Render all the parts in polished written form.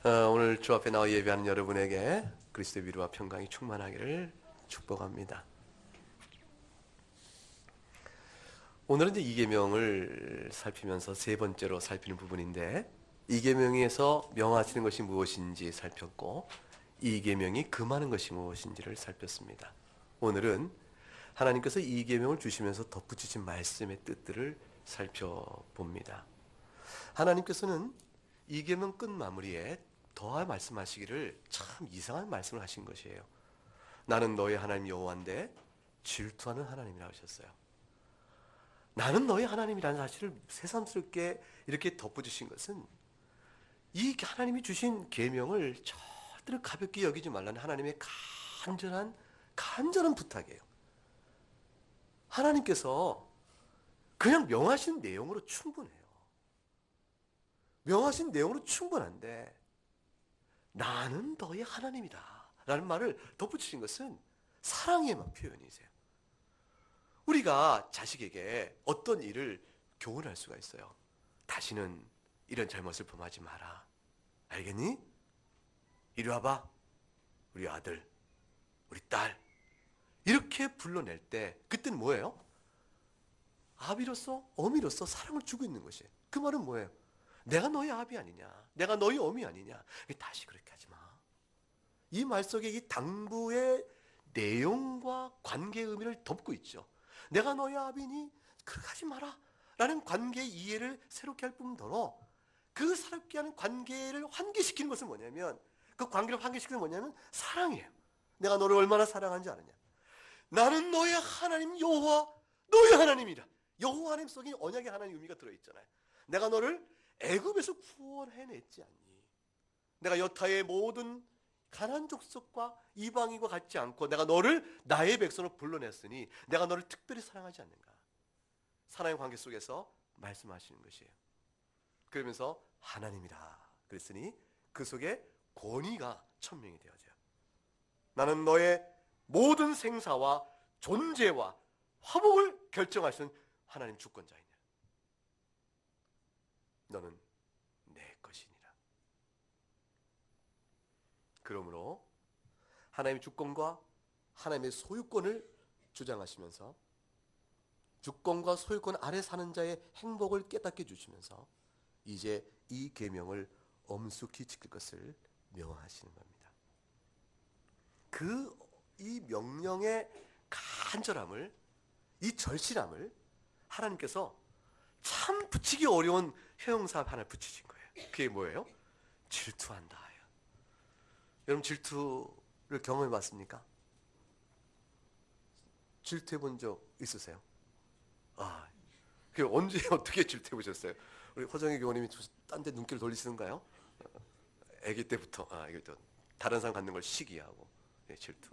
오늘 주 앞에 나와 예배하는 여러분에게 그리스도의 위로와 평강이 충만하기를 축복합니다. 오늘은 이제 이계명을 살피면서 세 번째로 살피는 부분인데, 이계명에서 명하시는 것이 무엇인지 살폈고 이계명이 금하는 것이 무엇인지를 살폈습니다. 오늘은 하나님께서 이계명을 주시면서 덧붙이신 말씀의 뜻들을 살펴봅니다. 하나님께서는 이계명 끝 마무리에 더 말씀하시기를 참 이상한 말씀을 하신 것이에요. 나는 너의 하나님 여호와인데 질투하는 하나님이라고 하셨어요. 나는 너의 하나님이라는 사실을 새삼스럽게 이렇게 덧붙이신 것은 이 하나님이 주신 계명을 절대로 가볍게 여기지 말라는 하나님의 간절한 부탁이에요. 하나님께서 그냥 명하신 내용으로 충분해요. 명하신 내용으로 충분한데 나는 너의 하나님이다 라는 말을 덧붙이신 것은 사랑의 표현이세요. 우리가 자식에게 어떤 일을 교훈할 수가 있어요. 다시는 이런 잘못을 범하지 마라. 알겠니? 이리 와봐. 우리 아들, 우리 딸. 이렇게 불러낼 때 그때는 뭐예요? 아비로서 어미로서 사랑을 주고 있는 것이에요. 그 말은 뭐예요? 내가 너의 아비 아니냐, 내가 너의 어미 아니냐. 다시 그렇게 하지 마. 이 말 속에 이 당부의 내용과 관계의 의미를 덮고 있죠. 내가 너의 아비니 그렇게 하지 마라 라는 관계의 이해를 새롭게 할 뿐더러 그 새롭게 하는 관계를 환기시키는 것은 뭐냐면, 그 관계를 환기시키는 것은 뭐냐면 사랑이에요. 내가 너를 얼마나 사랑하는지 아느냐. 나는 너의 하나님 여호와 너의 하나님이라. 여호와 하나님 속에 언약의 하나님 의미가 들어있잖아요. 내가 너를 애굽에서 구원해냈지 않니? 내가 여타의 모든 가난 족속과 이방인과 같지 않고 내가 너를 나의 백성으로 불러냈으니 내가 너를 특별히 사랑하지 않는가? 사랑의 관계 속에서 말씀하시는 것이에요. 그러면서 하나님이라 그랬으니 그 속에 권위가 천명이 되어져요. 나는 너의 모든 생사와 존재와 화복을 결정하시는 하나님 주권자이냐. 너는 내 것이니라. 그러므로 하나님의 주권과 하나님의 소유권을 주장하시면서 주권과 소유권 아래 사는 자의 행복을 깨닫게 해주시면서 이제 이 계명을 엄숙히 지킬 것을 명하시는 겁니다. 이 명령의 간절함을, 이 절실함을 하나님께서 참 붙이기 어려운 형용사 하나 붙이신 거예요. 그게 뭐예요? 질투한다. 여러분 질투를 경험해 봤습니까? 질투해 본 적 있으세요? 그 언제 어떻게 질투해 보셨어요? 우리 허정희 교원님이 딴 데 눈길 돌리시는가요? 아기 때부터, 이거 또 다른 사람 갖는 걸 시기하고, 질투.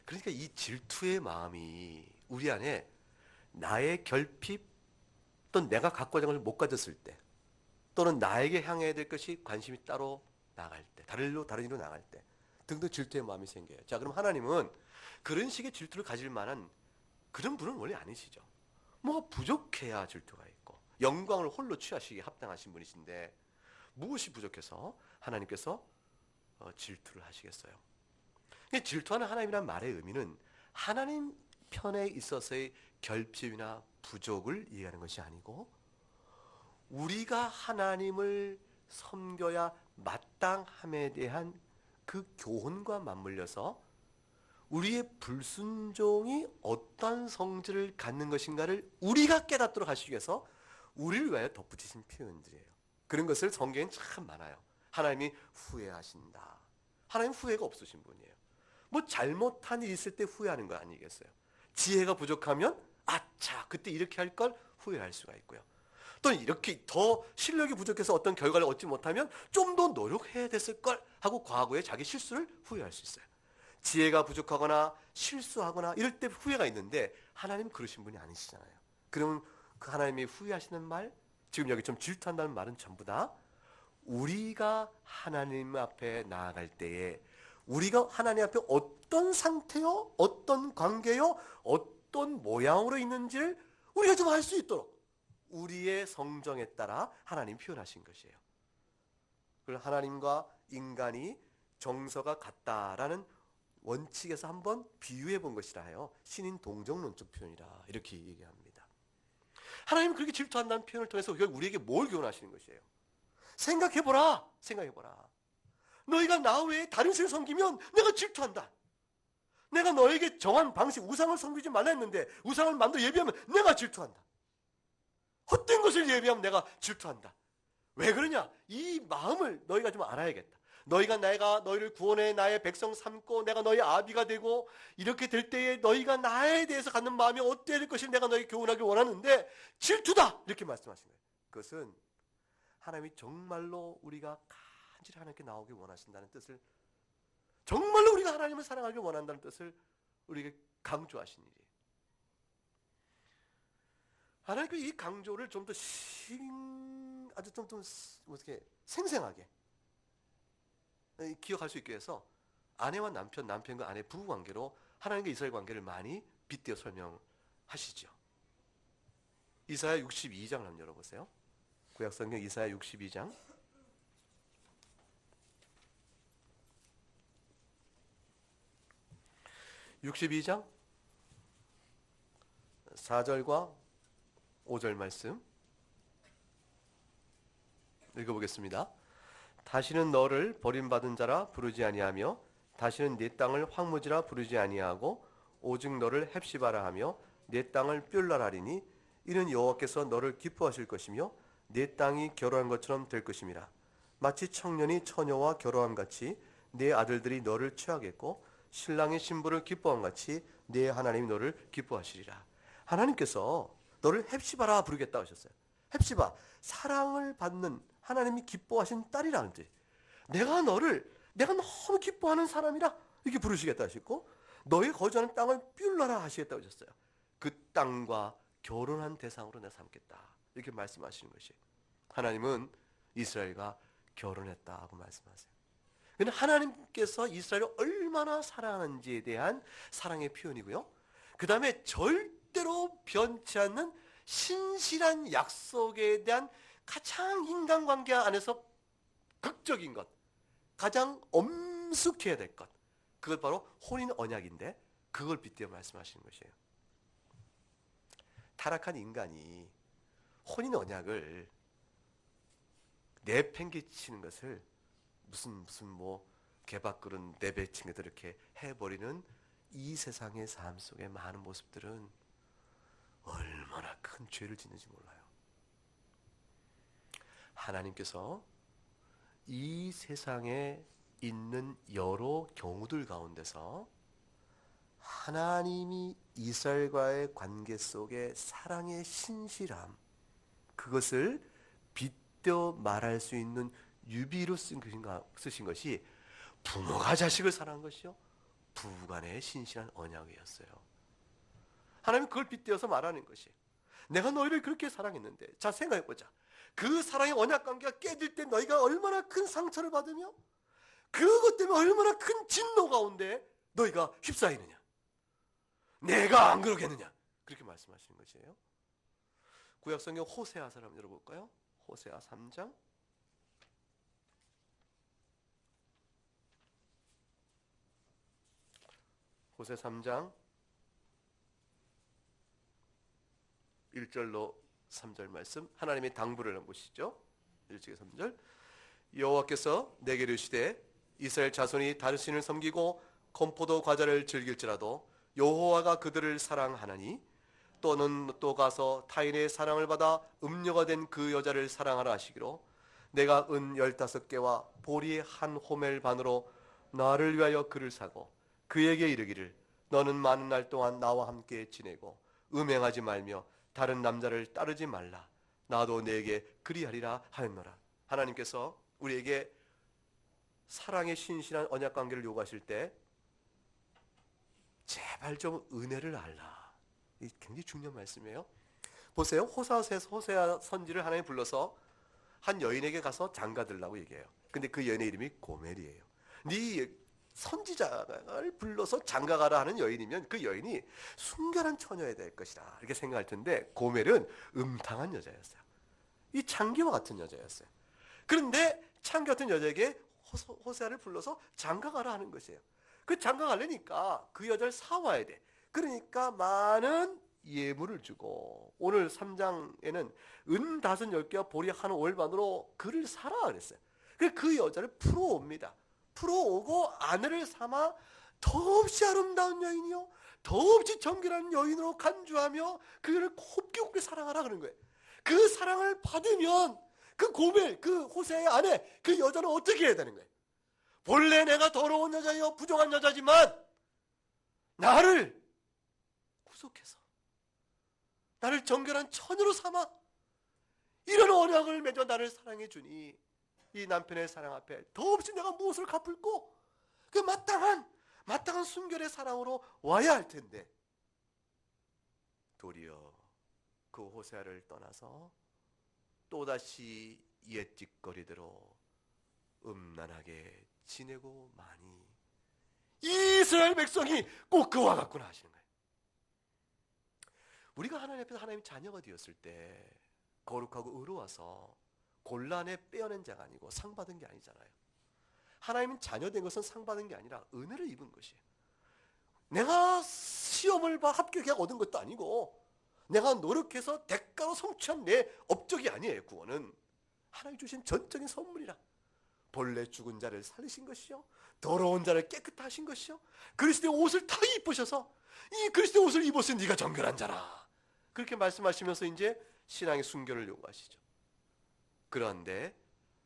그러니까 이 질투의 마음이 우리 안에 나의 결핍 또는 내가 갖고자 하는 걸 못 가졌을 때, 또는 나에게 향해야 될 것이 관심이 따로 나갈 때, 다른 일로 나갈 때 등등 질투의 마음이 생겨요. 자, 그럼 하나님은 그런 식의 질투를 가질 만한 그런 분은 원래 아니시죠. 뭐가 부족해야 질투가 있고 영광을 홀로 취하시기에 합당하신 분이신데 무엇이 부족해서 하나님께서 질투를 하시겠어요? 질투하는 하나님이라는 말의 의미는 하나님 편에 있어서의 결핍이나 부족을 이해하는 것이 아니고 우리가 하나님을 섬겨야 마땅함에 대한 그 교훈과 맞물려서 우리의 불순종이 어떤 성질을 갖는 것인가를 우리가 깨닫도록 하시기 위해서 우리를 위하여 덧붙이신 표현들이에요. 그런 것을 성경엔 참 많아요. 하나님이 후회하신다. 하나님 후회가 없으신 분이에요. 뭐 잘못한 일이 있을 때 후회하는 거 아니겠어요? 지혜가 부족하면 아차 그때 이렇게 할 걸 후회할 수가 있고요. 또는 이렇게 더 실력이 부족해서 어떤 결과를 얻지 못하면 좀 더 노력해야 됐을 걸 하고 과거에 자기 실수를 후회할 수 있어요. 지혜가 부족하거나 실수하거나 이럴 때 후회가 있는데 하나님 그러신 분이 아니시잖아요. 그러면 그 하나님이 후회하시는 말, 지금 여기 좀 질투한다는 말은 전부 다 우리가 하나님 앞에 나아갈 때에 우리가 하나님 앞에 어떤 상태요, 어떤 관계요, 어떤 모양으로 있는지를 우리가 좀 알 수 있도록 우리의 성정에 따라 하나님 표현하신 것이에요. 그걸 하나님과 인간이 정서가 같다라는 원칙에서 한번 비유해 본 것이라 해요. 신인 동정론적 표현이라 이렇게 얘기합니다. 하나님은 그렇게 질투한다는 표현을 통해서 우리에게 뭘 교훈하시는 것이에요? 생각해보라. 생각해보라. 너희가 나 외에 다른 신을 섬기면 내가 질투한다. 내가 너에게 정한 방식, 우상을 섬기지 말라 했는데 우상을 만들어 예배하면 내가 질투한다. 헛된 것을 예배하면 내가 질투한다. 왜 그러냐? 이 마음을 너희가 좀 알아야겠다. 내가 너희를 구원해 나의 백성 삼고 내가 너희 아비가 되고 이렇게 될 때에 너희가 나에 대해서 갖는 마음이 어때야 될 것을 내가 너희 교훈하길 원하는데 질투다! 이렇게 말씀하신 거예요. 그것은 하나님이 정말로 우리가 간절히 하나님께 나오길 원하신다는 뜻을, 정말로 우리가 하나님을 사랑하길 원한다는 뜻을 우리에게 강조하신 일이에요. 하나님께 이 강조를 좀 더 아주 좀 어떻게 생생하게 기억할 수 있게 해서 아내와 남편, 남편과 아내 부부 관계로 하나님과 이스라엘 관계를 많이 빗대어 설명하시죠. 이사야 62장을 한번 열어보세요. 구약성경 이사야 62장. 62장 4절과 5절 말씀 읽어보겠습니다. 다시는 너를 버림받은 자라 부르지 아니하며 다시는 네 땅을 황무지라 부르지 아니하고 오직 너를 헵시바라 하며 네 땅을 뻬라라 하리니 이는 여호와께서 너를 기뻐하실 것이며 네 땅이 결혼한 것처럼 될 것임이라. 마치 청년이 처녀와 결혼함같이 네 아들들이 너를 취하겠고 신랑이 신부를 기뻐함같이 네 하나님이 너를 기뻐하시리라. 하나님께서 너를 헵시바라 부르겠다 하셨어요. 헵시바, 사랑을 받는 하나님이 기뻐하신 딸이라는 뜻. 내가 너무 기뻐하는 사람이라 이렇게 부르시겠다 하셨고 너의 거주하는 땅을 뻬라라 하시겠다 하셨어요. 그 땅과 결혼한 대상으로 내가 삼겠다 이렇게 말씀하시는 것이, 하나님은 이스라엘과 결혼했다고 말씀하세요. 근데 하나님께서 이스라엘을 얼마나 사랑하는지에 대한 사랑의 표현이고요. 그 다음에 절대로 변치 않는 신실한 약속에 대한 가장 인간관계 안에서 극적인 것, 가장 엄숙해야 될 것, 그것 바로 혼인 언약인데 그걸 빗대어 말씀하시는 것이에요. 타락한 인간이 혼인 언약을 내팽개치는 것을 무슨 개밥그릇 내배친 것들 이렇게 해버리는 이 세상의 삶 속의 많은 모습들은 얼마나 큰 죄를 짓는지 몰라요. 하나님께서 이 세상에 있는 여러 경우들 가운데서 하나님이 이스라엘과의 관계 속에 사랑의 신실함, 그것을 빗대어 말할 수 있는 유비로 쓰신 것이 부모가 자식을 사랑한 것이요 부부간의 신실한 언약이었어요. 하나님은 그걸 빗대어서 말하는 것이, 내가 너희를 그렇게 사랑했는데, 자 생각해보자. 그 사랑의 언약관계가 깨질 때 너희가 얼마나 큰 상처를 받으며 그것 때문에 얼마나 큰 진노 가운데 너희가 휩싸이느냐. 내가 안 그러겠느냐. 그렇게 말씀하시는 것이에요. 구약성경 호세아서 한번 열어볼까요? 호세아 3장. 호세 3장 1절로 3절 말씀, 하나님의 당부를 한번 보시죠. 1절에 3절. 여호와께서 내게 이르시되 이스라엘 자손이 다른 신을 섬기고 건포도 과자를 즐길지라도 여호와가 그들을 사랑하나니 또는 또 가서 타인의 사랑을 받아 음녀가 된 그 여자를 사랑하라 하시기로 내가 은 15개와 보리 한 호멜 반으로 나를 위하여 그를 사고 그에게 이르기를 너는 많은 날 동안 나와 함께 지내고 음행하지 말며 다른 남자를 따르지 말라. 나도 내게 그리하리라 하였노라. 하나님께서 우리에게 사랑의 신실한 언약관계를 요구하실 때 제발 좀 은혜를 알라. 이 굉장히 중요한 말씀이에요. 보세요. 호세아 선지를 하나님이 불러서 한 여인에게 가서 장가들라고 얘기해요. 근데 그 여인의 이름이 고멜이에요. 네 선지자를 불러서 장가가라 하는 여인이면 그 여인이 순결한 처녀여야 될 것이다 이렇게 생각할 텐데, 고멜은 음탕한 여자였어요. 이 창기와 같은 여자였어요. 그런데 창기 같은 여자에게 호세아를 불러서 장가가라 하는 것이에요. 그 장가가려니까 그 여자를 사와야 돼. 그러니까 많은 예물을 주고, 오늘 3장에는 은 50개와 보리 한 올반으로 그를 사라 그랬어요. 그 여자를 풀어옵니다. 풀어오고 아내를 삼아 더없이 아름다운 여인이요 더없이 정결한 여인으로 간주하며 그를 곱게 사랑하라 그런 거예요. 그 사랑을 받으면 그 고멜, 그 호세아의 아내, 그 여자는 어떻게 해야 되는 거예요? 본래 내가 더러운 여자요 부정한 여자지만 나를 구속해서 나를 정결한 처녀로 삼아 이런 언약을 맺어 나를 사랑해 주니 이 남편의 사랑 앞에 더없이 내가 무엇을 갚을꼬? 그 마땅한 순결의 사랑으로 와야 할 텐데, 도리어 그 호세아를 떠나서 또다시 옛짓거리대로 음란하게 지내고 마니 이스라엘 백성이 꼭 그와 같구나 하시는 거예요. 우리가 하나님 앞에서 하나님 자녀가 되었을 때 거룩하고 의로워서 곤란에 빼어낸 자가 아니고 상 받은 게 아니잖아요. 하나님은 자녀된 것은 상 받은 게 아니라 은혜를 입은 것이에요. 내가 시험을 봐 합격해 얻은 것도 아니고 내가 노력해서 대가로 성취한 내 업적이 아니에요. 구원은 하나님 주신 전적인 선물이라. 본래 죽은 자를 살리신 것이요 더러운 자를 깨끗하신 것이요 그리스도의 옷을 다 입으셔서 이 그리스도의 옷을 입었으니 네가 정결한 자라, 그렇게 말씀하시면서 이제 신앙의 순결을 요구하시죠. 그런데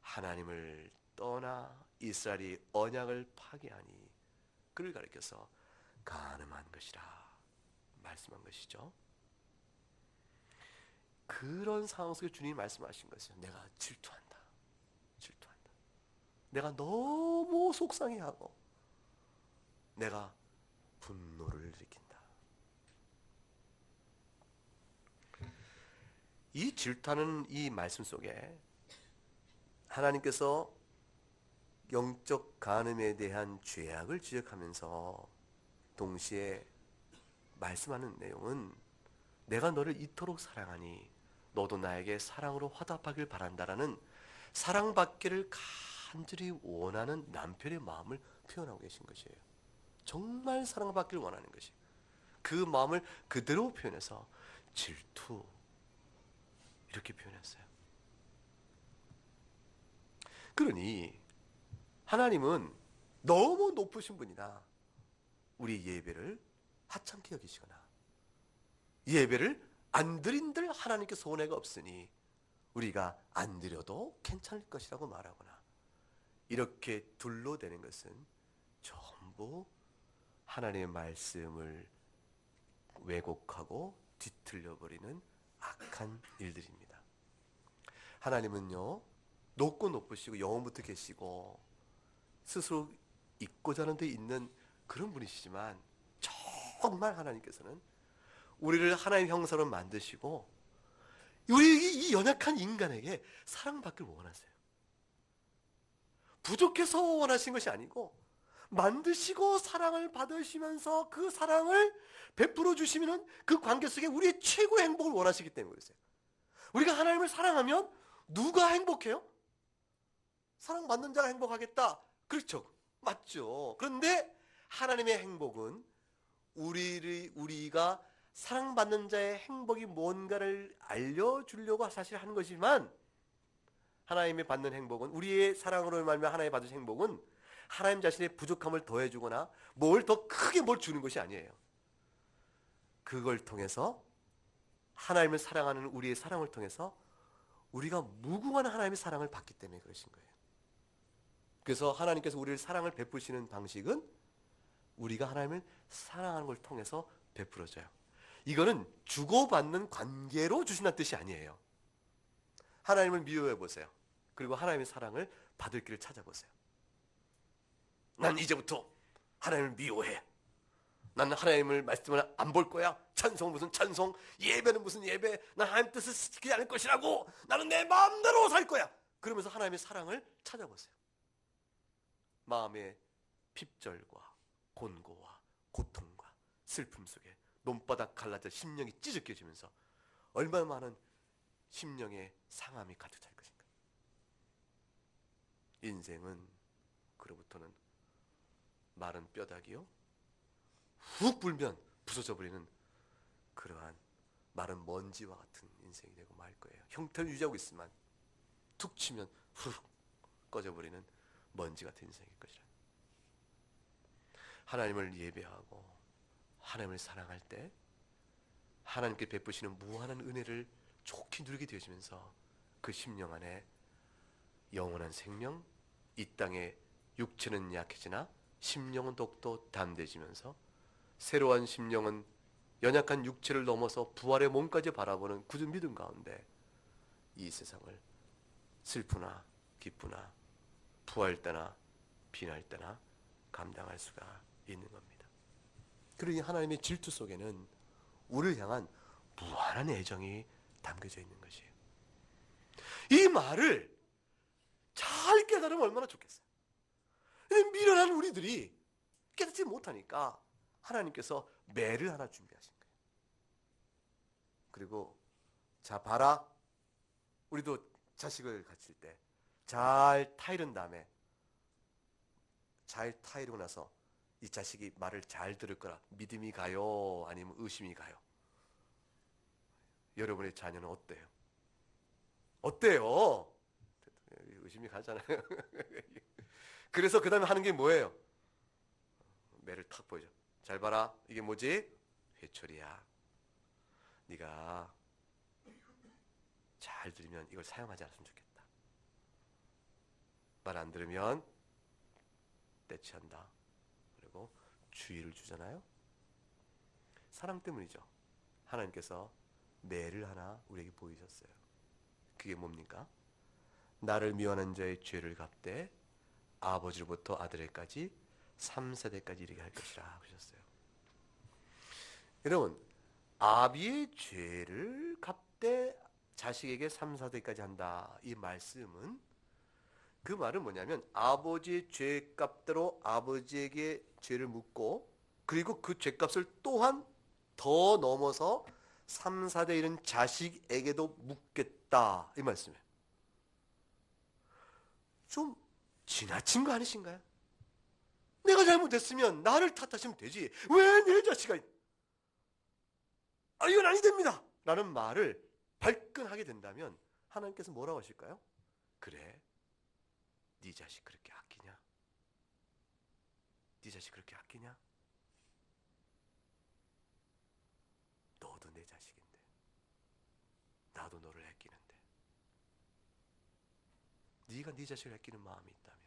하나님을 떠나 이스라엘이 언약을 파괴하니 그를 가리켜서 간음한 것이라 말씀한 것이죠. 그런 상황 속에 주님이 말씀하신 것이요, 내가 질투한다. 내가 너무 속상해하고 내가 분노를 일으킨다. 이 질투하는 이 말씀 속에 하나님께서 영적 간음에 대한 죄악을 지적하면서 동시에 말씀하는 내용은 내가 너를 이토록 사랑하니 너도 나에게 사랑으로 화답하길 바란다라는 사랑받기를 간절히 원하는 남편의 마음을 표현하고 계신 것이에요. 정말 사랑받기를 원하는 것이, 그 마음을 그대로 표현해서 질투 이렇게 표현했어요. 그러니 하나님은 너무 높으신 분이나 우리 예배를 하찮게 여기시거나 예배를 안 드린들 하나님께 손해가 없으니 우리가 안 드려도 괜찮을 것이라고 말하거나 이렇게 둘러대는 것은 전부 하나님의 말씀을 왜곡하고 뒤틀려버리는 악한 일들입니다. 하나님은요, 높고 높으시고 영원부터 계시고 스스로 있고자 하는 데 있는 그런 분이시지만 정말 하나님께서는 우리를 하나님의 형상으로 만드시고 우리 이 연약한 인간에게 사랑받기를 원하세요. 부족해서 원하신 것이 아니고 만드시고 사랑을 받으시면서 그 사랑을 베풀어 주시면 그 관계 속에 우리의 최고의 행복을 원하시기 때문에 그러세요. 우리가 하나님을 사랑하면 누가 행복해요? 사랑받는 자가 행복하겠다. 그렇죠. 맞죠. 그런데 하나님의 행복은 우리가 사랑받는 자의 행복이 뭔가를 알려주려고 사실 하는 것이지만, 하나님의 받는 행복은, 우리의 사랑으로 말하면 하나님의 받으신 행복은 하나님 자신의 부족함을 더해주거나 뭘 더 크게 뭘 주는 것이 아니에요. 그걸 통해서 하나님을 사랑하는 우리의 사랑을 통해서 우리가 무궁한 하나님의 사랑을 받기 때문에 그러신 거예요. 그래서 하나님께서 우리를 사랑을 베푸시는 방식은 우리가 하나님을 사랑하는 걸 통해서 베풀어져요. 이거는 주고받는 관계로 주신다는 뜻이 아니에요. 하나님을 미워해 보세요. 그리고 하나님의 사랑을 받을 길을 찾아보세요. 난 이제부터 하나님을 미워해. 나는 하나님을 말씀을 안 볼 거야. 찬송은 무슨 찬송, 예배는 무슨 예배. 난 하나님 뜻을 지키지 않을 것이라고. 나는 내 마음대로 살 거야. 그러면서 하나님의 사랑을 찾아보세요. 마음에 핍절과 곤고와 고통과 슬픔 속에 논바닥 갈라져 심령이 찢어져지면서 얼마나 많은 심령의 상함이 가득 찰 것인가. 인생은 그로부터는 마른 뼈다귀요 훅 불면 부서져 버리는 그러한 마른 먼지와 같은 인생이 되고 말 거예요. 형태를 유지하고 있으면 툭 치면 훅 꺼져버리는 먼지 같은 인생일 것이라. 하나님을 예배하고 하나님을 사랑할 때 하나님께 베푸시는 무한한 은혜를 좋게 누리게 되어지면서 그 심령 안에 영원한 생명, 이 땅의 육체는 약해지나 심령은 더욱더 담대해지면서 새로운 심령은 연약한 육체를 넘어서 부활의 몸까지 바라보는 굳은 믿음 가운데 이 세상을 슬프나 기쁘나 부할 때나 비날 때나 감당할 수가 있는 겁니다. 그러니 하나님의 질투 속에는 우리를 향한 무한한 애정이 담겨져 있는 것이에요. 이 말을 잘 깨달으면 얼마나 좋겠어요. 미련한 우리들이 깨닫지 못하니까 하나님께서 매를 하나 준비하신 거예요. 그리고 자 봐라, 우리도 자식을 가질 때 잘 타이른 다음에 잘 타이르고 나서 이 자식이 말을 잘 들을 거라 믿음이 가요? 아니면 의심이 가요? 여러분의 자녀는 어때요? 어때요? 의심이 가잖아요. 그래서 그 다음에 하는 게 뭐예요? 매를 탁 보여줘. 잘 봐라. 이게 뭐지? 회초리야. 네가 잘 들으면 이걸 사용하지 않았으면 좋겠다. 말 안 들으면 떼치한다. 그리고 주의를 주잖아요. 사랑 때문이죠. 하나님께서 매를 하나 우리에게 보이셨어요. 그게 뭡니까? 나를 미워하는 자의 죄를 갚되 아버지로부터 아들에까지 3세대까지 이르게 할 것이라 하셨어요. 여러분, 아비의 죄를 갚되 자식에게 3세대까지 한다. 이 말씀은 그 말은 뭐냐면 아버지의 죄값대로 아버지에게 죄를 묻고 그리고 그 죄값을 또한 더 넘어서 3, 4대 이른 자식에게도 묻겠다. 이 말씀이에요. 좀 지나친 거 아니신가요? 내가 잘못했으면 나를 탓하시면 되지. 왜 내 자식아? 이건 아니 됩니다. 라는 말을 발끈하게 된다면 하나님께서 뭐라고 하실까요? 그래, 네 자식 그렇게 아끼냐? 네 자식 그렇게 아끼냐? 너도 내 자식인데 나도 너를 아끼는데 네가 네 자식을 아끼는 마음이 있다면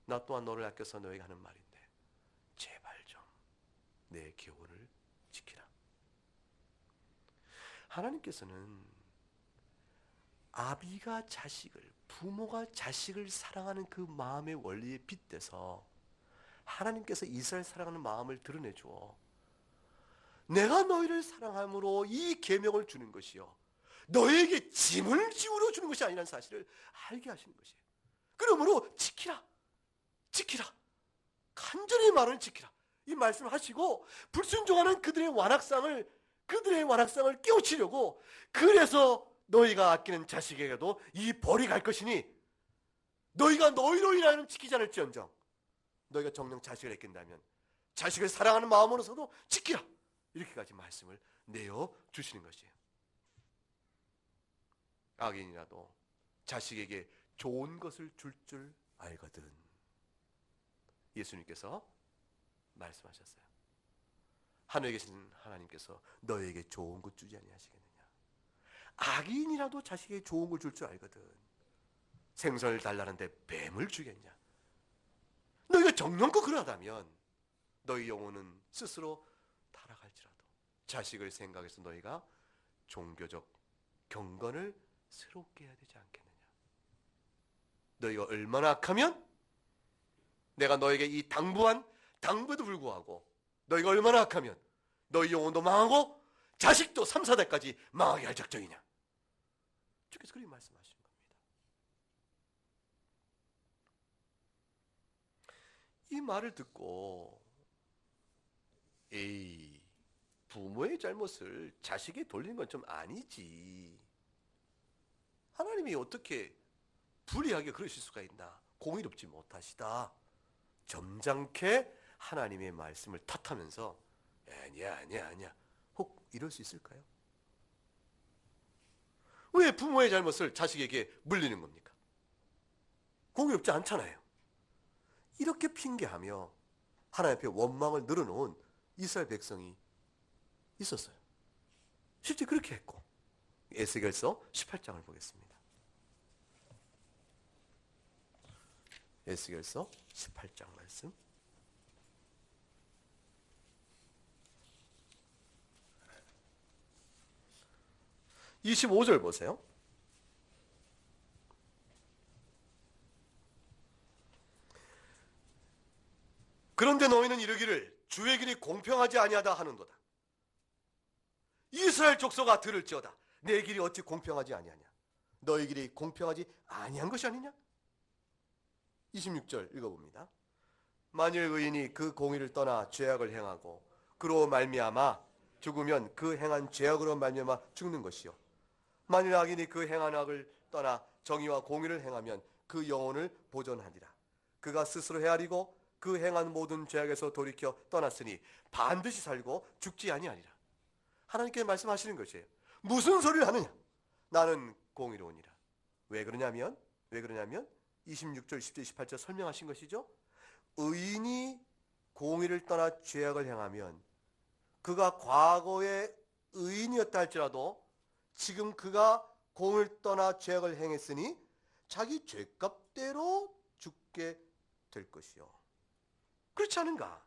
나 또한 너를 아껴서 너에게 하는 말인데 제발 좀 내 교훈을 지키라. 하나님께서는 아비가 자식을, 부모가 자식을 사랑하는 그 마음의 원리에 빗대서 하나님께서 이스라엘 사랑하는 마음을 드러내 주어 내가 너희를 사랑함으로 이 계명을 주는 것이요 너희에게 짐을 지우려 주는 것이 아니라는 사실을 알게 하시는 것이에요. 그러므로 지키라, 지키라, 간절히 말을 지키라 이 말씀을 하시고 불순종하는 그들의 완악상을 깨우치려고 그래서 너희가 아끼는 자식에게도 이 벌이 갈 것이니 너희가 너희로 인하여 지키지 않을지언정 너희가 정녕 자식을 아낀다면 자식을 사랑하는 마음으로서도 지키라 이렇게까지 말씀을 내어 주시는 것이에요. 악인이라도 자식에게 좋은 것을 줄 알거든. 예수님께서 말씀하셨어요. 하늘에 계신 하나님께서 너희에게 좋은 것 주지 아니하시겠느냐. 악인이라도 자식에게 좋은 걸 줄 알거든. 생선을 달라는데 뱀을 주겠냐. 너희가 정령껏 그러하다면 너희 영혼은 스스로 타락할지라도 자식을 생각해서 너희가 종교적 경건을 새롭게 해야 되지 않겠느냐. 너희가 얼마나 악하면 내가 너에게 이 당부에도 불구하고 너희가 얼마나 악하면 너희 영혼도 망하고 자식도 3, 4대까지 망하게 할 작정이냐. 주께서 그렇게 말씀하시는 겁니다. 이 말을 듣고 에이, 부모의 잘못을 자식이 돌리는 건 좀 아니지. 하나님이 어떻게 불의하게 그러실 수가 있나? 공의롭지 못하시다. 점잖게 하나님의 말씀을 탓하면서 아니야. 혹 이럴 수 있을까요? 왜 부모의 잘못을 자식에게 물리는 겁니까? 공의롭지 않잖아요. 이렇게 핑계하며 하나님 앞에 원망을 늘어놓은 이스라엘 백성이 있었어요. 실제 그렇게 했고, 에스겔서 18장을 보겠습니다. 에스겔서 18장 말씀. 25절 보세요. 그런데 너희는 이르기를 주의 길이 공평하지 아니하다 하는도다. 이스라엘 족속아 들을지어다. 내 길이 어찌 공평하지 아니하냐? 너희 길이 공평하지 아니한 것이 아니냐? 26절 읽어봅니다. 만일 의인이 그 공의를 떠나 죄악을 행하고 그로 말미암아 죽으면 그 행한 죄악으로 말미암아 죽는 것이요. 만일 악인이 그 행한 악을 떠나 정의와 공의를 행하면 그 영혼을 보존하리라. 그가 스스로 헤아리고 그 행한 모든 죄악에서 돌이켜 떠났으니 반드시 살고 죽지 아니하리라. 하나님께 말씀하시는 것이에요. 무슨 소리를 하느냐? 나는 공의로우니라. 왜 그러냐면 26절, 10절, 28절 설명하신 것이죠. 의인이 공의를 떠나 죄악을 행하면 그가 과거에 의인이었다 할지라도 지금 그가 공의를 떠나 죄악을 행했으니 자기 죄값대로 죽게 될 것이요. 그렇지 않은가?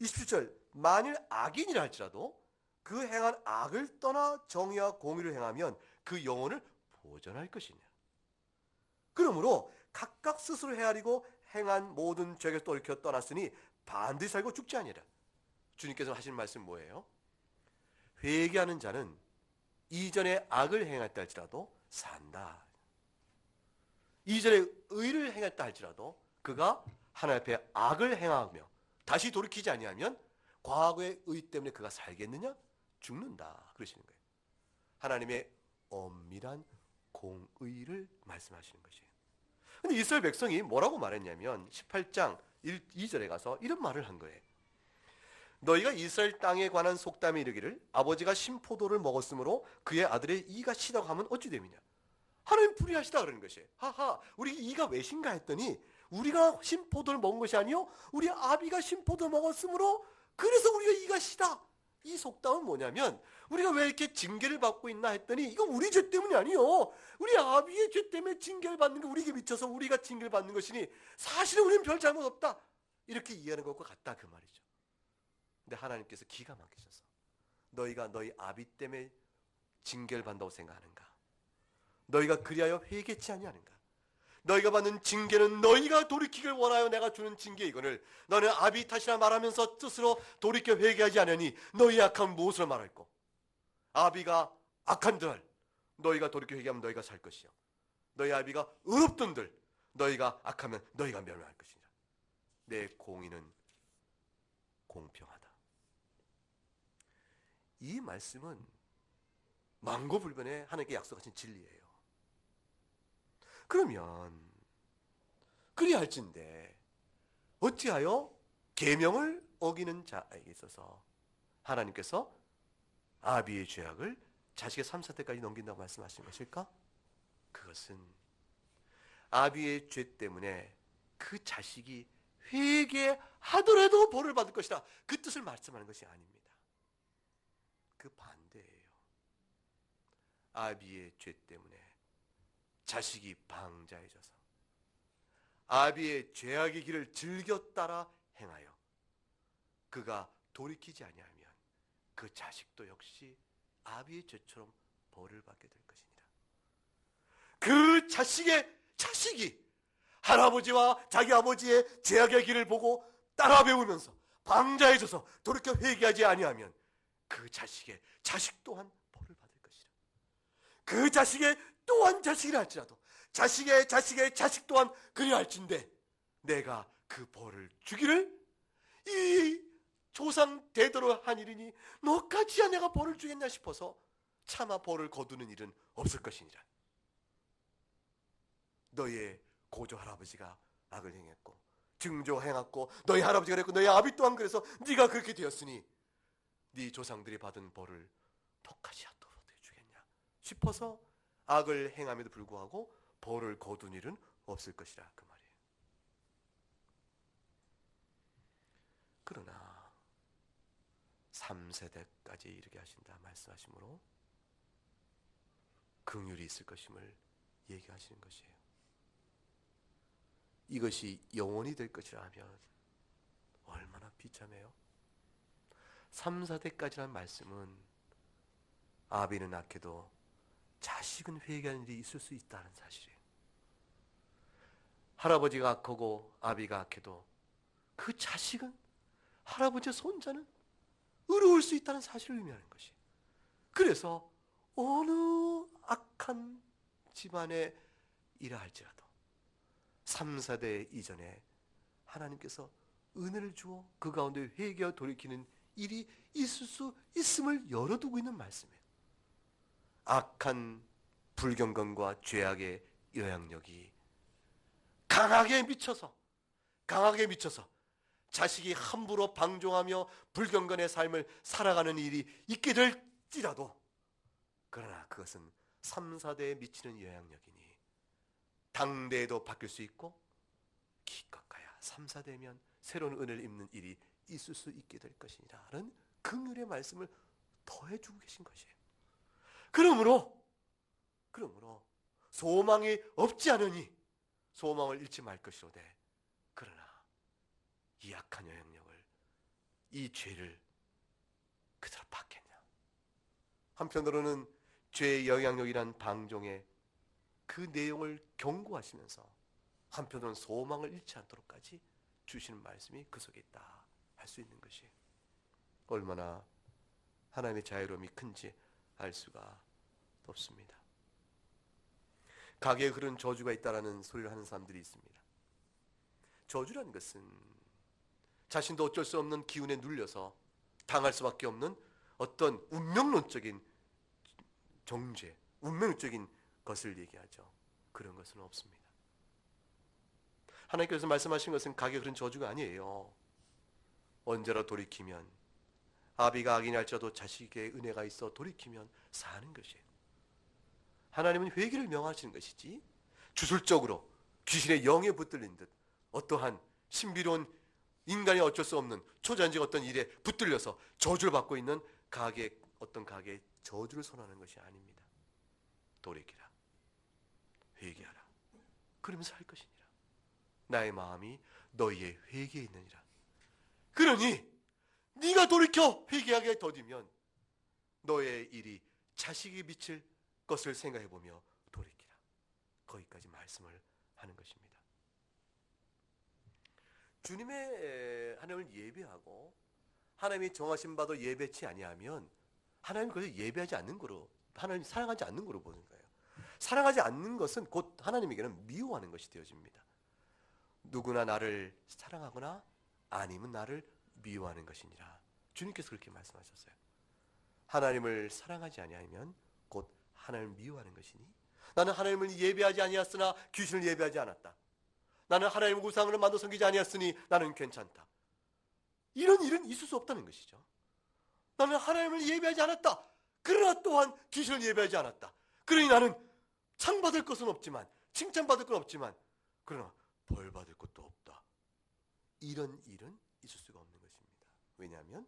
27절, 만일 악인이라 할지라도 그 행한 악을 떠나 정의와 공의를 행하면 그 영혼을 보존할 것이냐. 그러므로 각각 스스로 헤아리고 행한 모든 죄에서 돌이켜 떠났으니 반드시 살고 죽지 아니하리라. 주님께서 하신 말씀 뭐예요? 회개하는 자는 이전에 악을 행했다 할지라도 산다. 이전에 의를 행했다 할지라도 그가 하나님 앞에 악을 행하며 다시 돌이키지 아니하면 과거의 의 때문에 그가 살겠느냐? 죽는다. 그러시는 거예요. 하나님의 엄밀한 공의를 말씀하시는 것이에요. 근데 이스라엘 백성이 뭐라고 말했냐면 18장 2절에 가서 이런 말을 한 거예요. 너희가 이스라엘 땅에 관한 속담에 이르기를 아버지가 신포도를 먹었으므로 그의 아들의 이가 시다고 하면 어찌 됨이냐. 하나님 불의하시다 그러는 것이에요. 하하, 우리 이가 왜 신가 했더니 우리가 신포도를 먹은 것이 아니요 우리 아비가 신포도를 먹었으므로 그래서 우리가 이가 시다. 이 속담은 뭐냐면 우리가 왜 이렇게 징계를 받고 있나 했더니 이건 우리 죄 때문이 아니요 우리 아비의 죄 때문에 징계를 받는 게 우리에게 미쳐서 우리가 징계를 받는 것이니 사실은 우리는 별 잘못 없다. 이렇게 이해하는 것과 같다 그 말이죠. 근데 하나님께서 기가 막히셔서 너희가 너희 아비 때문에 징계를 받는다고 생각하는가? 너희가 그리하여 회개치 아니하는가? 너희가 받는 징계는 너희가 돌이키길 원하여 내가 주는 징계 이거를 너는 아비 탓이라 말하면서 뜻으로 돌이켜 회개하지 않으니 너희의 악함 무엇으로 말할꼬? 아비가 악한들 너희가 돌이켜 회개하면 너희가 살 것이요 너희 아비가 의롭던들 너희가 악하면 너희가 멸망할 것이니라. 내 공의는 공평하다. 이 말씀은 만고불변의 하나님께 약속하신 진리예요. 그러면 그리할진대 어찌하여 계명을 어기는 자에게 있어서 하나님께서 아비의 죄악을 자식의 3, 4대까지 넘긴다고 말씀하신 것일까? 그것은 아비의 죄 때문에 그 자식이 회개하더라도 벌을 받을 것이다. 그 뜻을 말씀하는 것이 아닙니다. 그 반대예요. 아비의 죄 때문에 자식이 방자해져서 아비의 죄악의 길을 즐겨 따라 행하여 그가 돌이키지 아니하면 그 자식도 역시 아비의 죄처럼 벌을 받게 될 것이니라. 그 자식이 할아버지와 자기 아버지의 죄악의 길을 보고 따라 배우면서 방자해져서 돌이켜 회개하지 아니하면 그 자식의 자식 또한 벌을 받을 것이라. 그 자식의 또한 자식이라 할지라도 자식의 자식의 자식 또한 그리할진대 내가 그 벌을 주기를 이 조상 대대로 한 일이니 너까지야 내가 벌을 주겠냐 싶어서 차마 벌을 거두는 일은 없을 것이니라. 너의 고조 할아버지가 악을 행했고 증조 행했고 너희 할아버지가 그랬고 너희 아비 또한 그래서 네가 그렇게 되었으니 네 조상들이 받은 벌을 너까지야 또 어떻게 주겠냐 싶어서 악을 행함에도 불구하고 벌을 거둔 일은 없을 것이라 그 말이에요. 그러나 3세대까지 이르게 하신다 말씀하시므로 긍휼이 있을 것임을 얘기하시는 것이에요. 이것이 영원히 될 것이라 하면 얼마나 비참해요. 3, 4대까지라는 말씀은 아비는 악해도 자식은 회개하는 일이 있을 수 있다는 사실이에요. 할아버지가 악하고 아비가 악해도 그 자식은 할아버지의 손자는 의로울 수 있다는 사실을 의미하는 것이. 그래서 어느 악한 집안에 일하 할지라도 3, 4대 이전에 하나님께서 은혜를 주어 그 가운데 회개하여 돌이키는 일이 있을 수 있음을 열어두고 있는 말씀이에요. 악한 불경건과 죄악의 영향력이 강하게 미쳐서 자식이 함부로 방종하며 불경건의 삶을 살아가는 일이 있게 될지라도 그러나 그것은 3, 4대에 미치는 영향력이니 당대에도 바뀔 수 있고 기껏가야 3, 4대면 새로운 은혜를 입는 일이 있을 수 있게 될 것이라는 긍휼의 말씀을 더해주고 계신 것이에요. 그러므로 소망이 없지 않으니 소망을 잃지 말 것이로되 그러나 이 악한 영향력을 이 죄를 그대로 받겠냐. 한편으로는 죄의 영향력이란 방종의 그 내용을 경고하시면서 한편으로는 소망을 잃지 않도록까지 주시는 말씀이 그 속에 있다 할 수 있는 것이 얼마나 하나님의 자유로움이 큰지 알 수가 없습니다. 가게에 그런 저주가 있다라는 소리를 하는 사람들이 있습니다. 저주라는 것은 자신도 어쩔 수 없는 기운에 눌려서 당할 수밖에 없는 어떤 운명론적인 정죄, 운명적인 것을 얘기하죠. 그런 것은 없습니다. 하나님께서 말씀하신 것은 가게 그런 저주가 아니에요. 언제라 돌이키면 아비가 악인이 할지라도 자식의 은혜가 있어 돌이키면 사는 것이에요. 하나님은 회개를 명하시는 것이지 주술적으로 귀신의 영에 붙들린 듯 어떠한 신비로운 인간이 어쩔 수 없는 초자연적 어떤 일에 붙들려서 저주를 받고 있는 어떤 가게의 저주를 선언하는 것이 아닙니다. 돌이키라. 회개하라. 그러면 살 것이니라. 나의 마음이 너희의 회개에 있느니라. 그러니 네가 돌이켜 회개하게 더디면 너의 일이 자식이 미칠 것을 생각해보며 돌이키라. 거기까지 말씀을 하는 것입니다. 주님의 하나님을 예배하고 하나님이 정하신 바도 예배치 아니하면 하나님 그것을 예배하지 않는 거로 하나님 사랑하지 않는 거로 보는 거예요. 사랑하지 않는 것은 곧 하나님에게는 미워하는 것이 되어집니다. 누구나 나를 사랑하거나 아니면 나를 미워하는 것이니라. 주님께서 그렇게 말씀하셨어요. 하나님을 사랑하지 아니하면 곧 하나님을 미워하는 것이니 나는 하나님을 예배하지 아니하였으나 귀신을 예배하지 않았다. 나는 하나님의 우상을 만들어 섬기지 아니하였으니 나는 괜찮다. 이런 일은 있을 수 없다는 것이죠. 나는 하나님을 예배하지 않았다. 그러나 또한 귀신을 예배하지 않았다. 그러니 나는 상받을 것은 없지만 칭찬받을 건 없지만 그러나 벌받을 것도 없다. 이런 일은 있을 수가 없는 것입니다. 왜냐하면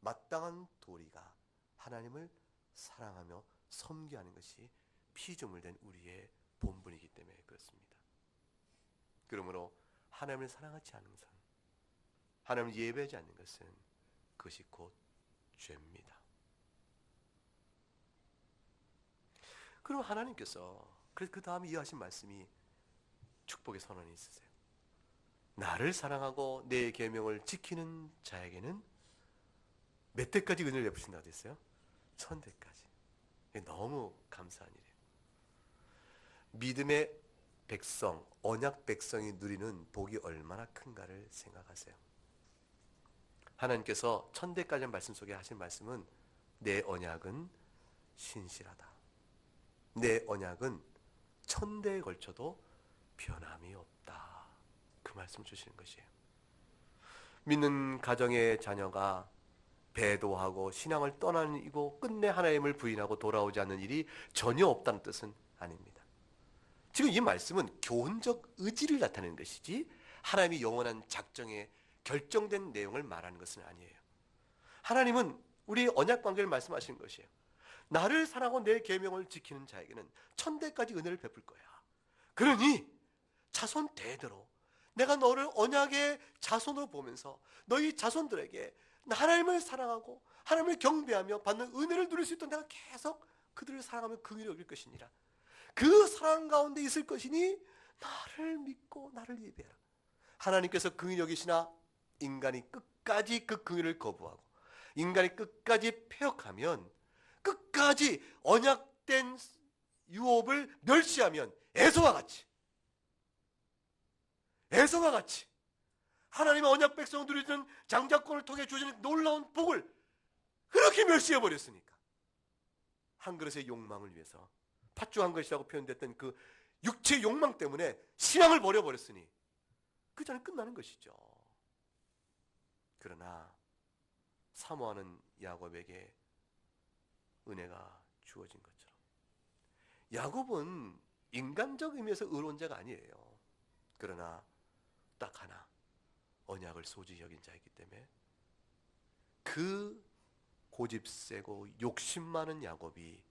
마땅한 도리가 하나님을 사랑하며 섬기하는 것이 피조물된 우리의 본분이기 때문에 그렇습니다. 그러므로 하나님을 사랑하지 않는 것은 하나님을 예배하지 않는 것은 그것이 곧 죄입니다. 그럼 하나님께서 그 다음에 이어하신 말씀이 축복의 선언이 있으세요. 나를 사랑하고 내 계명을 지키는 자에게는 몇 대까지 은혜를 베푸신다고 했어요? 1000대까지. 너무 감사한 일이에요. 믿음의 백성, 언약 백성이 누리는 복이 얼마나 큰가를 생각하세요. 하나님께서 천대까지의 말씀 속에 하신 말씀은 내 언약은 신실하다. 내 언약은 천대에 걸쳐도 변함이 없다. 그 말씀 주시는 것이에요. 믿는 가정의 자녀가 배도하고 신앙을 떠나고 끝내 하나님을 부인하고 돌아오지 않는 일이 전혀 없다는 뜻은 아닙니다. 지금 이 말씀은 교훈적 의지를 나타내는 것이지 하나님이 영원한 작정에 결정된 내용을 말하는 것은 아니에요. 하나님은 우리 언약 관계를 말씀하시는 것이에요. 나를 사랑하고 내 계명을 지키는 자에게는 천대까지 은혜를 베풀 거야. 그러니 자손 대대로 내가 너를 언약의 자손으로 보면서 너희 자손들에게 하나님을 사랑하고 하나님을 경배하며 받는 은혜를 누릴 수 있도록 내가 계속 그들을 사랑하며 긍휼히 여길 것이니라. 그 사랑 가운데 있을 것이니 나를 믿고 나를 예배하라. 하나님께서 긍휼히 여기시나 인간이 끝까지 그 긍휼을 거부하고 인간이 끝까지 패역하면, 끝까지 언약된 유업을 멸시하면 에서와 같이 하나님의 언약 백성 누리는 장자권을 통해 주시는 놀라운 복을 그렇게 멸시해버렸으니까, 한 그릇의 욕망을 위해서 팥죽한 것이라고 표현됐던 그 육체의 욕망 때문에 신앙을 버려버렸으니 그 전에 끝나는 것이죠. 그러나 사모하는 야곱에게 은혜가 주어진 것처럼 야곱은 인간적 의미에서 의로운 자가 아니에요. 그러나 딱 하나 언약을 소중히 여긴 자이기 때문에 그 고집세고 욕심 많은 야곱이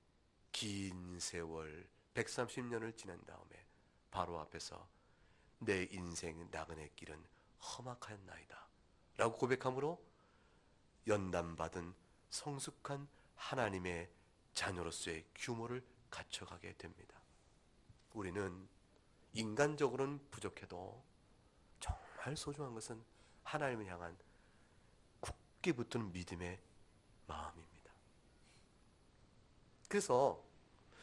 긴 세월 130년을 지난 다음에 바로 앞에서 내 인생 나그네 길은 험악하였나이다 라고 고백함으로 연단받은 성숙한 하나님의 자녀로서의 규모를 갖춰가게 됩니다. 우리는 인간적으로는 부족해도 정말 소중한 것은 하나님을 향한 굳게 붙은 믿음의 마음입니다. 그래서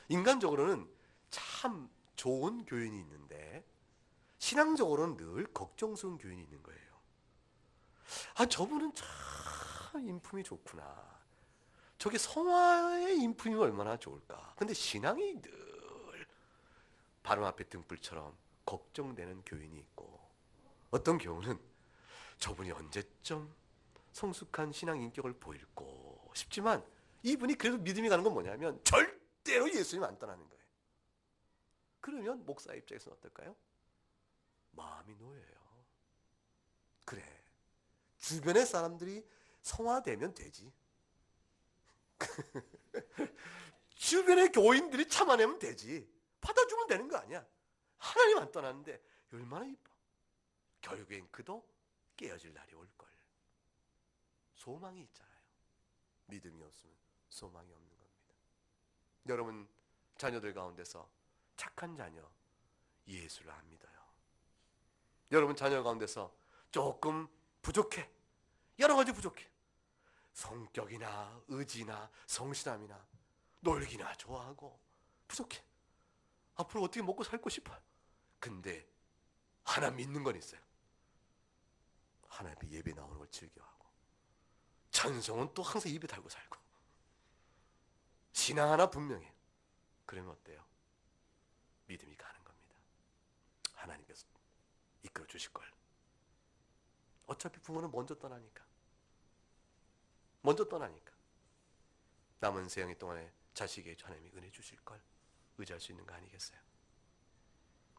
인간적으로는 참 좋은 교인이 있는데 신앙적으로는 늘 걱정스러운 교인이 있는 거예요. 아, 저분은 참 인품이 좋구나. 저게 성화의 인품이 얼마나 좋을까. 근데 신앙이 늘 바로 앞에 등불처럼 걱정되는 교인이 있고, 어떤 경우는 저분이 언제쯤 성숙한 신앙 인격을 보일고 싶지만 이분이 그래도 믿음이 가는 건 뭐냐면 절대로 예수님 안 떠나는 거예요. 그러면 목사 입장에서는 어떨까요? 마음이 놓여요. 그래, 주변의 사람들이 성화되면 되지. 주변의 교인들이 참아내면 되지. 받아주면 되는 거 아니야. 하나님 안 떠나는데 얼마나 이뻐. 결국엔 그도 깨어질 날이 올걸. 소망이 있잖아요. 믿음이 없으면 소망이 없는 겁니다. 여러분 자녀들 가운데서 착한 자녀 예수를 안 믿어요. 여러분 자녀 가운데서 조금 부족해. 여러 가지 부족해. 성격이나 의지나 성실함이나 놀기나 좋아하고 부족해. 앞으로 어떻게 먹고 살고 싶어요. 근데 하나 믿는 건 있어요. 하나님의 예배 나오는 걸 즐겨하고 찬송은 또 항상 입에 달고 살고 신앙 하나 분명해요. 그러면 어때요? 믿음이 가는 겁니다. 하나님께서 이끌어 주실 걸. 어차피 부모는 먼저 떠나니까 남은 세영이 동안에 자식에게 하나님이 은혜 주실 걸 의지할 수 있는 거 아니겠어요?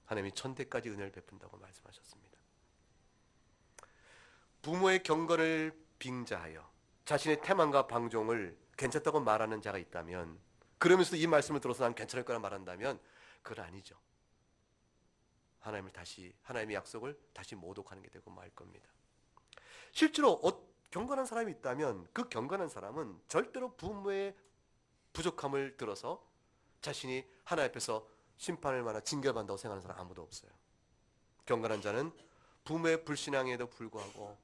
하나님이 천대까지 은혜를 베푼다고 말씀하셨습니다. 부모의 경건을 빙자하여 자신의 태만과 방종을 괜찮다고 말하는 자가 있다면, 그러면서 이 말씀을 들어서 난 괜찮을 거라 말한다면 그건 아니죠. 하나님의 약속을 다시 모독하는 게 되고 말 겁니다. 실제로 경건한 사람이 있다면 그 경건한 사람은 절대로 부모의 부족함을 들어서 자신이 하나님 앞에서 심판을 받아 징계받는다고 생각하는 사람 아무도 없어요. 경건한 자는 부모의 불신앙에도 불구하고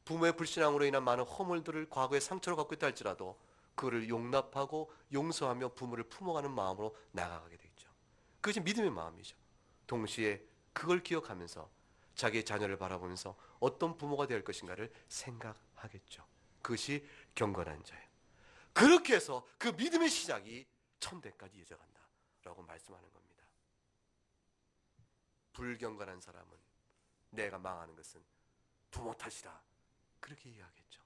부모의 불신앙으로 인한 많은 허물들을 과거의 상처로 갖고 있다 할지라도 그를 용납하고 용서하며 부모를 품어가는 마음으로 나아가게 되겠죠. 그것이 믿음의 마음이죠. 동시에 그걸 기억하면서 자기의 자녀를 바라보면서 어떤 부모가 될 것인가를 생각하겠죠. 그것이 경건한 자예요. 그렇게 해서 그 믿음의 시작이 천대까지 이어져간다 라고 말씀하는 겁니다. 불경건한 사람은 내가 망하는 것은 부모 탓이다, 그렇게 이야기했죠.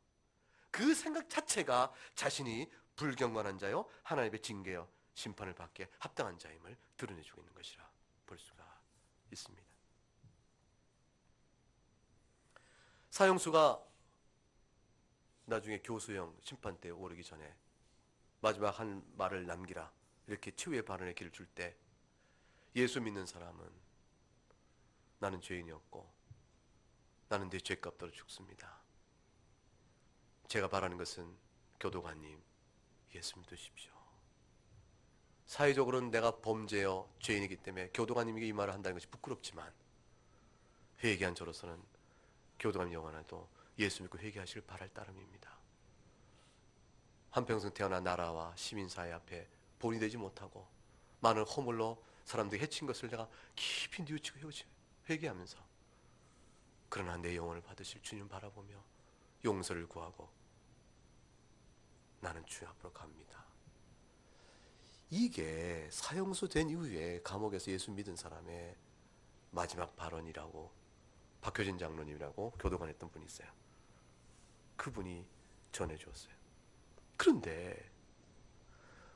그 생각 자체가 자신이 불경건한 자요 하나님의 징계여 심판을 받게 합당한 자임을 드러내주고 있는 것이라 볼 수가 있습니다. 사형수가 나중에 교수형 심판대에 오르기 전에 마지막 한 말을 남기라, 이렇게 치유의 발언의 길을 줄 때 예수 믿는 사람은 나는 죄인이었고 나는 내 죄값대로 죽습니다. 제가 바라는 것은 교도관님 예수 믿으십시오. 사회적으로는 내가 범죄여 죄인이기 때문에 교도관님에게 이 말을 한다는 것이 부끄럽지만 회개한 저로서는 교도관 영원하도 예수 믿고 회개하시길 바랄 따름입니다. 한평생 태어난 나라와 시민사회 앞에 본이 되지 못하고 많은 허물로 사람들이 해친 것을 내가 깊이 뉘우치고 회개하면서 그러나 내 영혼을 받으실 주님 바라보며 용서를 구하고 나는 주의 앞으로 갑니다. 이게 사형수 된 이후에 감옥에서 예수 믿은 사람의 마지막 발언이라고 박효진 장로님이라고 교도관 했던 분이 있어요. 그분이 전해주었어요. 그런데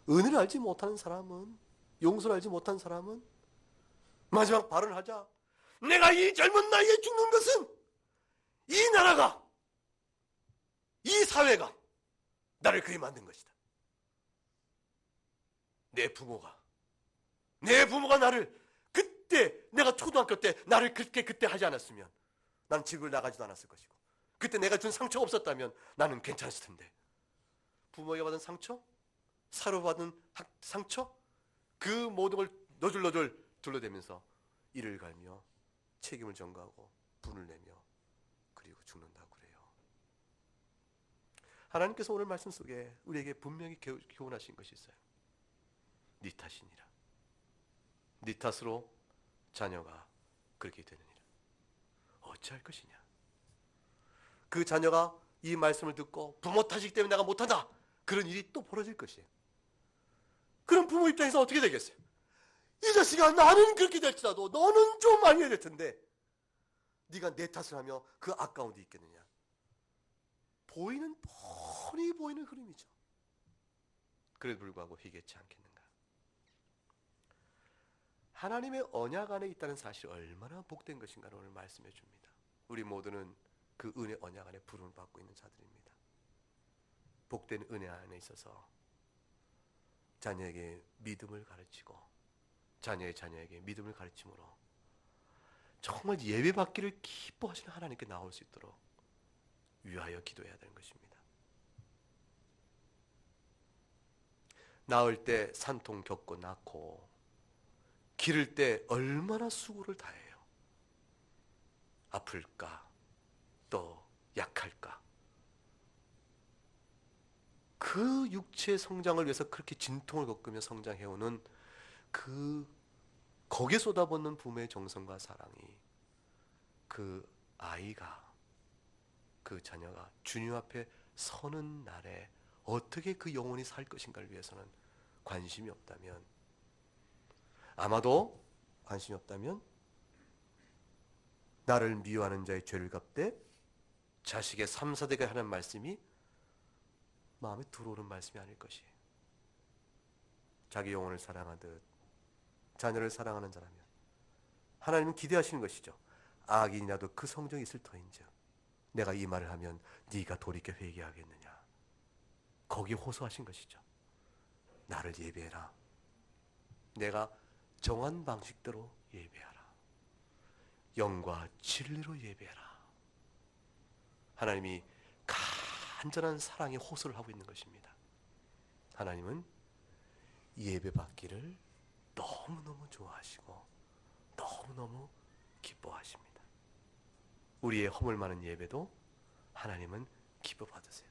은혜를 알지 못하는 사람은, 용서를 알지 못한 사람은 마지막 발언을 하자 내가 이 젊은 나이에 죽는 것은 이 나라가, 이 사회가 나를 그리 만든 것이다. 내 부모가 나를 그때, 내가 초등학교 때 나를 그때 하지 않았으면 나는 집을 나가지도 않았을 것이고, 그때 내가 준 상처가 없었다면 나는 괜찮았을 텐데, 부모에게 받은 상처, 사로 받은 상처, 그 모든 걸 너줄너줄 둘러대면서 이를 갈며 책임을 전가하고 분을 내며 그리고 죽는다고 그래요. 하나님께서 오늘 말씀 속에 우리에게 분명히 교훈하신 것이 있어요. 네 탓이니라. 네 탓으로 자녀가 그렇게 되느니라. 어찌할 것이냐. 그 자녀가 이 말씀을 듣고 부모 탓이기 때문에 내가 못한다, 그런 일이 또 벌어질 것이에요. 그럼 부모 입장에서 어떻게 되겠어요? 이 자식아, 나는 그렇게 될지라도 너는 좀 많이 해야 될 텐데 네가 내 탓을 하며 그 아까운 데 있겠느냐. 뻔히 보이는 흐름이죠. 그래도 불구하고 회개치 않겠는가. 하나님의 언약 안에 있다는 사실이 얼마나 복된 것인가를 오늘 말씀해 줍니다. 우리 모두는 그 은혜 언약 안에 부름을 받고 있는 자들입니다. 복된 은혜 안에 있어서 자녀에게 믿음을 가르치고 자녀의 자녀에게 믿음을 가르침으로 정말 예배받기를 기뻐하시는 하나님께 나올 수 있도록 위하여 기도해야 되는 것입니다. 낳을 때 산통 겪고 낳고 기를 때 얼마나 수고를 다해요. 아플까 또 약할까. 그 육체의 성장을 위해서 그렇게 진통을 겪으며 성장해오는 거기에 쏟아붓는 부모의 정성과 사랑이 그 아이가, 그 자녀가 주님 앞에 서는 날에 어떻게 그 영혼이 살 것인가를 위해서는 관심이 없다면, 아마도 관심이 없다면 나를 미워하는 자의 죄를 갚되 자식의 3, 4대가 하는 말씀이 마음에 들어오는 말씀이 아닐 것이에요. 자기 영혼을 사랑하듯 자녀를 사랑하는 자라면 하나님은 기대하시는 것이죠. 악인이라도 그 성정이 있을 터인즉 내가 이 말을 하면 네가 돌이켜 회개하겠느냐. 거기에 호소하신 것이죠. 나를 예배해라. 내가 정한 방식대로 예배하라. 영과 진리로 예배하라. 하나님이 간절한 사랑의 호소를 하고 있는 것입니다. 하나님은 예배받기를 너무너무 좋아하시고 너무너무 기뻐하십니다. 우리의 허물 많은 예배도 하나님은 기뻐 받으세요.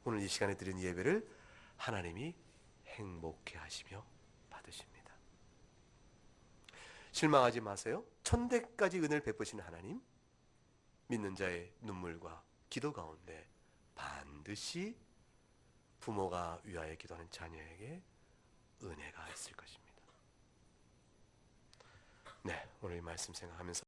오늘 이 시간에 드린 예배를 하나님이 행복해 하시며 받으십니다. 실망하지 마세요. 천대까지 은혜를 베푸시는 하나님, 믿는 자의 눈물과 기도 가운데 반드시 부모가 위하여 기도하는 자녀에게 은혜가 있을 것입니다. 네, 오늘 이 말씀 생각하면서